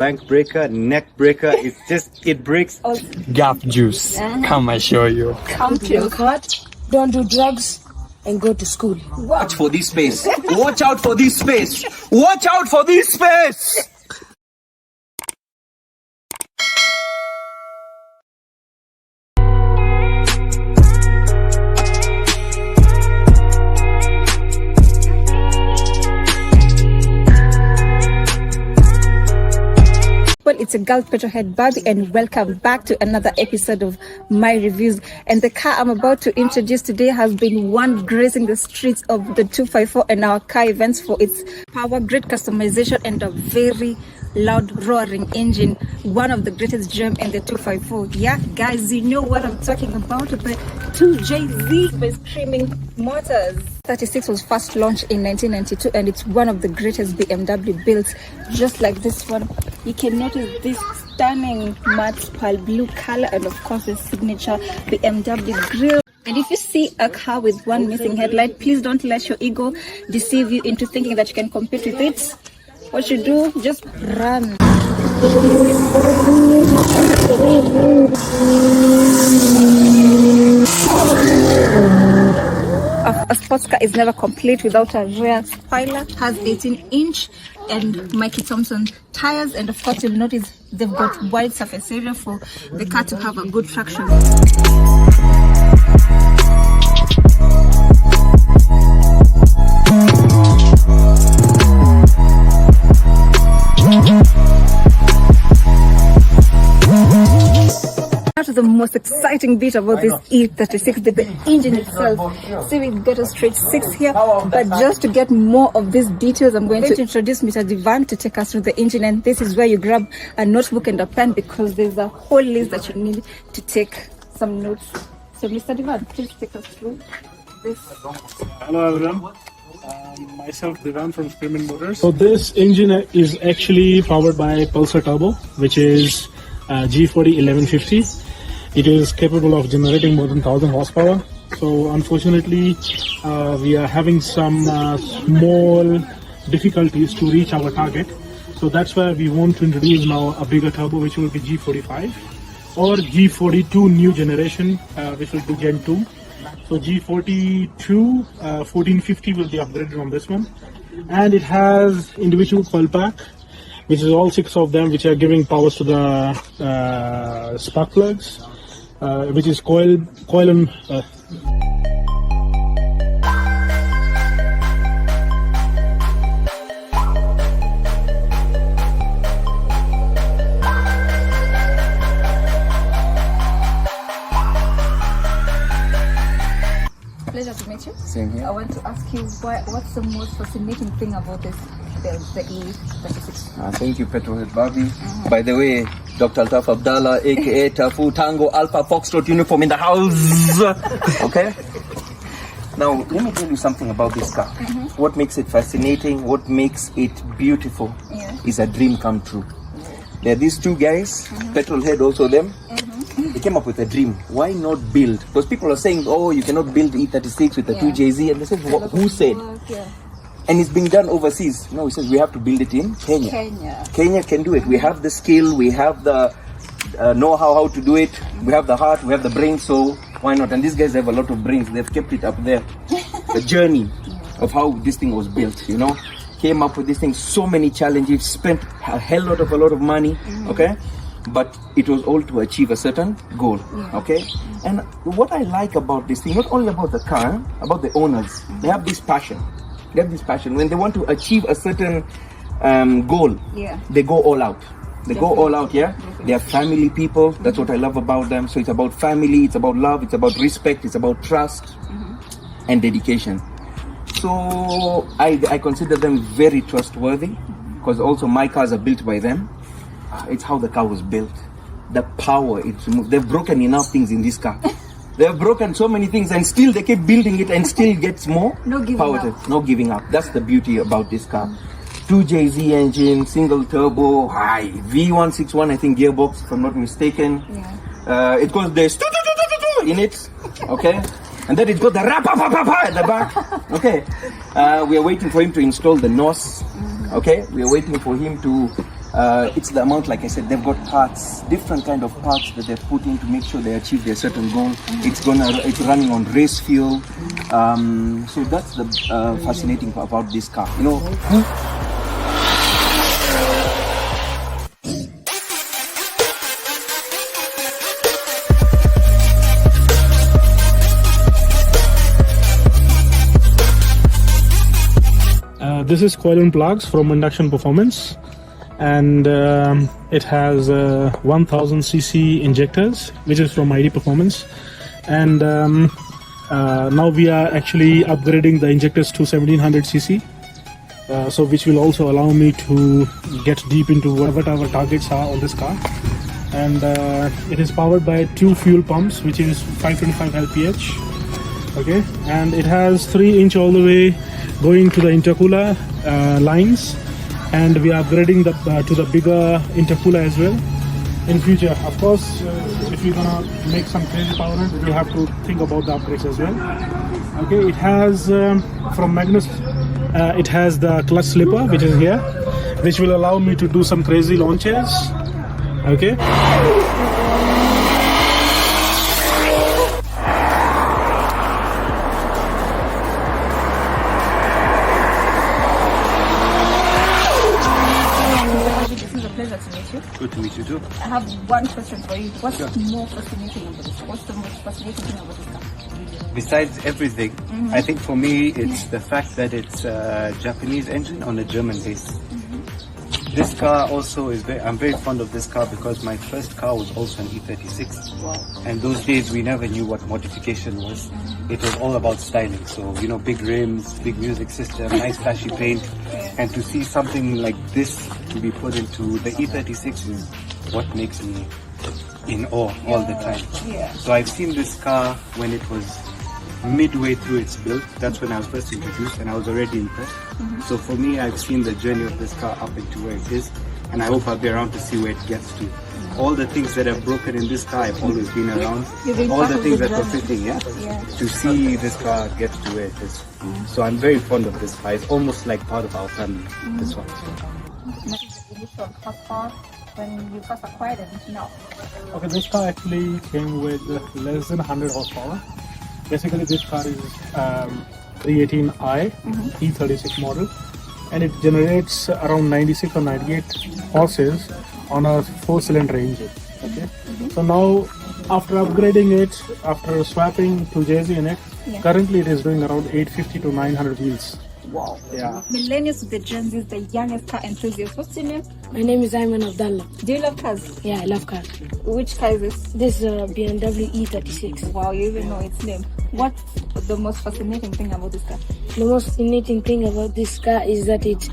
bank breaker, neck breaker. It breaks. Gap juice. Come, I show you. Come to your card. Don't do drugs and go to school. Watch for this space. Watch out for this space. Watch out for this space. Well, it's a girl petrolhead Barbie, and welcome back to another episode of my reviews. And the car I'm about to introduce today has been one gracing the streets of the 254 and our car events for its power, great customization, and a very loud roaring engine. One of the greatest gem in the 254. Yeah, guys, you know what I'm talking about, the 2JZ by Screaming Motors. 36 was first launched in 1992, and it's one of the greatest BMW builds, just like this one. You can notice this stunning matte pearl blue color, and of course the signature BMW grille. And if you see a car with one missing headlight, please don't let your ego deceive you into thinking that you can compete with it. What you do, just run. A sports car is never complete without a rear spoiler. Has 18-inch and Mikey Thompson tires, and of course you'll notice they've got wide surface area for the car to have a good traction. The most exciting bit about this E36, the engine itself. See, we've got a straight 6 here, but just to get more of these details, I'm going to introduce Mr. Divan to take us through the engine. And this is where you grab a notebook and a pen, because there's a whole list that you need to take some notes. So Mr. Divan, please take us through this. Hello everyone, myself Divan from Screaming Motors. So this engine is actually powered by Pulsar Turbo, which is G40 1150. It is capable of generating more than 1000 horsepower. So unfortunately, we are having some small difficulties to reach our target. So that's why we want to introduce now a bigger turbo, which will be G45 or G42 new generation, which will be Gen 2. So G42 1450 will be upgraded on this one, and it has individual coil pack, which is all 6 of them, which are giving powers to the spark plugs, which is coil and Pleasure to meet you. Same here. I want to ask you, what's the most fascinating thing about this build, the E36? Thank you, Petrolhead Barbie. By the way, Dr. Altaf Abdallah, aka Tafu Tango Alpha Foxtrot uniform in the house. Okay? Now, let me tell you something about this car. What makes it fascinating, what makes it beautiful is a dream come true. There are these two guys, Petrolhead, also them. They came up with a dream. Why not build? Because people are saying, oh, you cannot build E36 with a 2JZ. And they said, who said? And it's being done overseas. No, he says we have to build it in Kenya. Kenya can do it. We have the skill, we have the know-how how to do it. We have the heart, we have the brain, so why not? And these guys have a lot of brains. They've kept it up there. The journey of how this thing was built, you know. Came up with this thing, so many challenges, spent a lot of money, okay? But it was all to achieve a certain goal, okay? And what I like about this thing, not only about the car, about the owners, they have this passion. They have this passion. When they want to achieve a certain goal, they go all out. They go all out, They are family people. That's what I love about them. So it's about family, it's about love, it's about respect, it's about trust and dedication. So I consider them very trustworthy, because also my cars are built by them. It's how the car was built. The power it's removed. They've broken enough things in this car. They've broken so many things, and still they keep building it and still gets more power. No giving up. That's the beauty about this car. 2JZ engine, single turbo, high V161, I think gearbox, if I'm not mistaken. It goes there's in it, okay, and then it got the rapa at the back. Okay, we are waiting for him to install the NOS. Okay, we are waiting for him to It's the amount, like I said, they've got parts, different kind of parts that they've put in to make sure they achieve their certain goal. It's running on race fuel. So that's the fascinating part about this car. You know. This is coil and plugs from Induction Performance, and it has 1000cc injectors, which is from ID Performance. And now we are actually upgrading the injectors to 1700cc, so which will also allow me to get deep into whatever our targets are on this car. And it is powered by 2 fuel pumps, which is 525 lph. Okay, and it has 3-inch all the way going to the intercooler lines, and we are upgrading to the bigger intercooler as well in future. Of course, if we're gonna make some crazy power, we will have to think about the upgrades as well. Okay, it has from Magnus, it has the clutch slipper, which is here, which will allow me to do some crazy launches. Okay. Good to meet you too. I have one question for you. What's more fascinating about this? What's the most fascinating thing about this car? Besides everything, I think for me it's the fact that it's a Japanese engine on a German base. This car also is I'm very fond of this car because my first car was also an E36. Wow. And those days we never knew what modification was. It was all about styling. So, you know, big rims, big music system, nice flashy paint. And to see something like this to be put into the E36 is what makes me in awe all the time. Yeah. So I've seen this car when it was midway through its build. That's when I was first introduced and I was already impressed. So for me, I've seen the journey of this car up into where it is, and I hope I'll be around to see where it gets to. All the things that have broken in this car, I've always been around. All the things that were fitting, to see this car get to where it is. So I'm very fond of this car. It's almost like part of our family, this one. Initial horsepower when you first acquired it now. Okay, this car actually came with less than 100 horsepower. Basically, this car is 318i E36 model, and it generates around 96 or 98 horses on a 4-cylinder engine. Okay, so now after upgrading it, after swapping to JZ in it, currently it is doing around 850 to 900 wheels. Wow. Yeah. Millennials with the Gen Z, the youngest car enthusiast. What's your name? My name is Ayman Abdallah. Do you love cars? Yeah, I love cars. Which car is this? This BMW E36. Wow, you even know its name. What's the most fascinating thing about this car? The most fascinating thing about this car is that it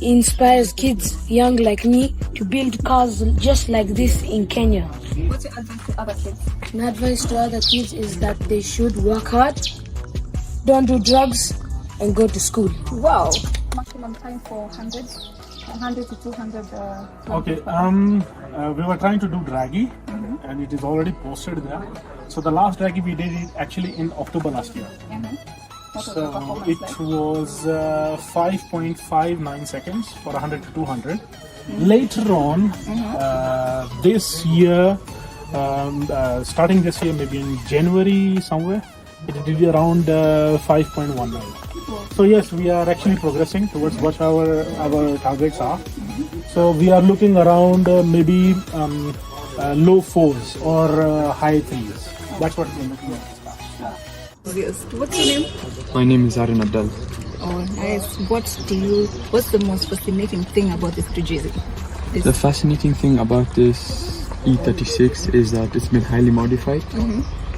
inspires kids young like me to build cars just like this in Kenya. What's your advice to other kids? My advice to other kids is that they should work hard, don't do drugs, and go to school. Wow. Maximum time for 100 to 200. Okay, we were trying to do draggy, and it is already posted there. So the last draggy we did it actually in October last year. So it was 5.59 seconds for 100 to 200. Later on, this year, starting this year, maybe in January somewhere, it did around 5.19. So yes, we are actually progressing towards what our targets are. So we are looking around maybe low 4s or high 3s. That's what we're looking at. What's your name? My name is Arin Abdal. Oh, nice. What's the most fascinating thing about this 3GZ? The fascinating thing about this E36 is that it's been highly modified.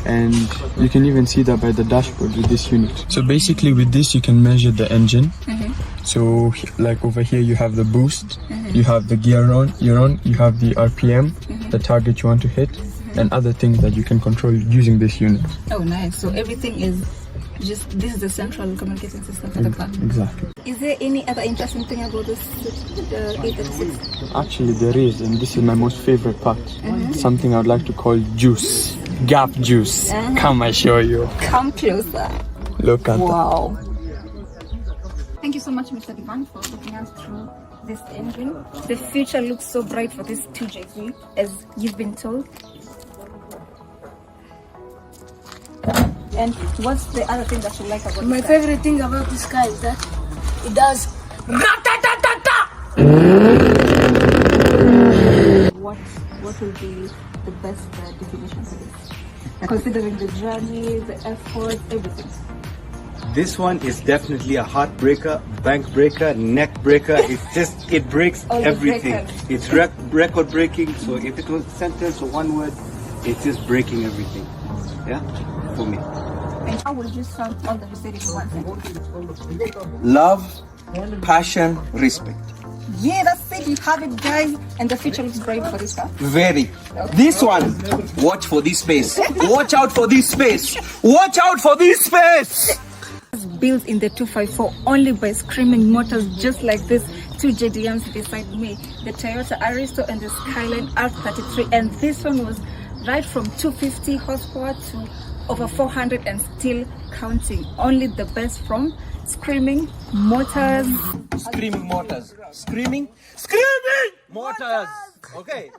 And you can even see that by the dashboard with this unit. So basically with this you can measure the engine. So like over here you have the boost, you have the gear you're on, you have the RPM, the target you want to hit, and other things that you can control using this unit. Oh, nice. So everything is this is the central communication system for the car. Exactly. Is there any other interesting thing about this E36? Actually there is, and this is my most favorite part. Something I would like to call juice. Gap juice. Come, I show you. Come closer. Look at that. Wow. Thank you so much, Mr. Divan, for taking us through this engine. The future looks so bright for this 2JZ, as you've been told. And what's the other thing that you like about My this car? favorite thing about this car is that it does What will be the best definition for this? Considering the journey, the effort, everything. This one is definitely a heartbreaker, bank breaker, neck breaker. It breaks All the everything. breakers. It's record breaking. So if it was a sentence or one word, it's just breaking everything. Yeah, for me. And how will you sum all that you said in one sentence? Love, passion, respect. Yeah, that's it. You have it, guys. And the future looks bright for this car. Very. This one, watch for this space. Watch out for this space. Watch out for this space. Built in the 254 only by Screaming Motors, just like this 2 JDMs beside me, the Toyota Aristo and the Skyline R33. And this one was right from 250 horsepower to over 400 and still counting. Only the best from Screaming Motors. Screaming motors. Screaming motors. Okay.